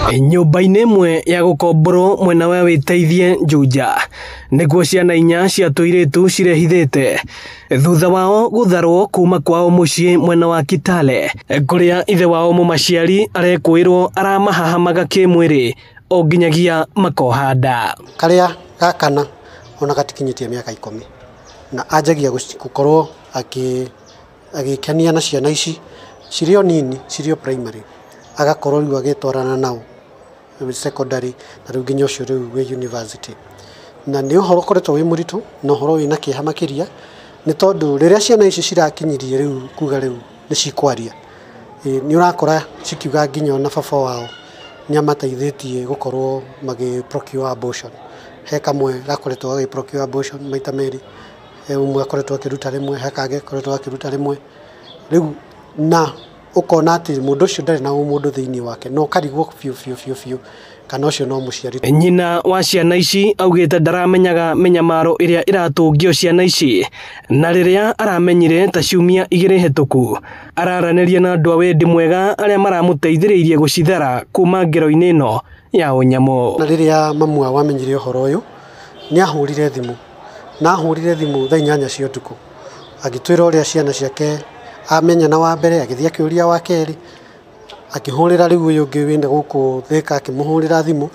Nyumba-inĩ ĩmwe ya gũkomborwo mwena wa Wĩteithie Juja nĩguo ciana 4 cia tũirĩtu cirehithĩte thutha wao gũtharwo kuma kwao mũciĩ mwena wa Kitale, kũrĩa ithe wao mũmaciari arekwĩrwo aramahahamaga kĩmwĩrĩ o nginyagia makoha nda. Karĩa gakana ona gatikinyĩtie mĩaka 10 na anjagia gũkorwo agĩkenia na ciana ici cirio nini, cirio primary, agakorwo rĩu agĩtwarana nao secondary na rĩu nginya ũcio rĩu wĩ university. Na nĩ ũhoro ũkoretwo wĩ mũritũ na ũhoro wĩna kĩeha makĩria, nĩ tondũ rĩrĩa ciana ici cirakinyirie rĩu kuga rĩu nĩ cikwaria, nĩ ũrakora cikiuga nginya na baba wao nĩ amateithĩtie gũkorwo procure abortion. He kamwe gakoretwo procure abortion maita merĩ, ũmwe akoretwo akĩruta rĩmwe, he kangĩ akoretwo akĩruta rĩmwe. Rĩu na ukona atĩ mũndũ ũcio ndarĩ na mũndũ thĩinĩ wake, no karigwo biũ kana ũcio no mũciari. Nyina wa ciana ici augĩte ndaramenyaga menyamaro ĩrĩa iratũngio ciana ici, na rĩrĩa aramenyire ta ciumia 2 hetũku araranĩria na andũ a wendi mwega arĩa maramũteithĩrĩirie gũcithara kuma ngero-inĩ ĩno ya ũnyamũ. Na rĩrĩa mamu wao amenyire ũhoro ũyũ nĩ ahũrire thimũ, na ahũrire thimũ thaa 8 cia ũtukũ agĩtwĩra ũrĩa ciana ciake amenya na wa mbere, agĩthiĩ akĩũria wa kerĩ, akĩhũrĩra rĩu ũyũ ũngĩ wĩna gũkũ Thĩka akĩmũhũrĩra thimũ,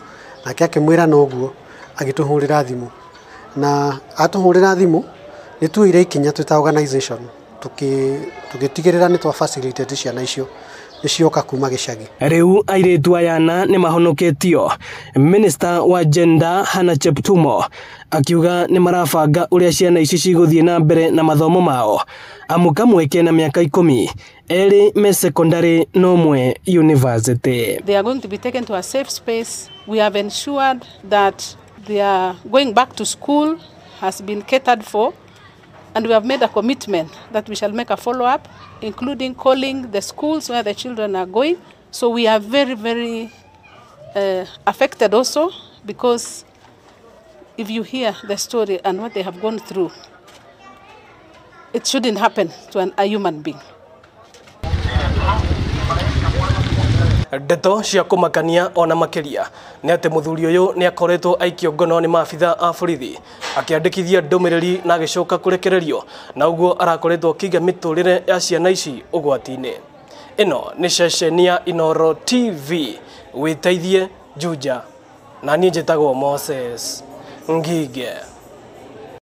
nake akĩmwĩra noguo, agĩtũhũrĩra thimũ. Na atũhũrĩra thimũ nĩ tuoire ikinya twĩta organization tũgĩtigĩrĩra nĩ twa facilitate ciana icio nĩ cioka kuma gĩcagi. Rĩu airĩtu aya 4 nĩ mahonoketio. Minister wa Gender Hannah Cheptumo akiuga nĩ marabanga ũrĩa ciana ici cigũthiĩ na mbere na mathomo mao, amu kamwe kena mĩaka 10, erĩ me secondary na ũmwe university. They are going to be taken to a safe space. We have ensured that their going back to school has been catered for, and we have made a commitment that we shall make a follow-up, including calling the schools where the children are going. So we are very affected also, because if you hear the story and what they have gone through, it shouldn't happen to a human being. Ndeto cia kũmakania ona makĩria nĩ atĩ mũthuri ũyũ nĩ akoretwo aikio ngono nĩ maabitha a borithi, akĩandĩkithia ndũmĩrĩri na agĩcoka kũrekererio, na ũguo arakoretwo akĩiga mĩtũrĩre ya ciana ici ũgwati-inĩ. Ĩno nĩ ceceni ya Inooro TV, Wĩteithie Juja, na niĩ njĩtagwo Moses Ngige.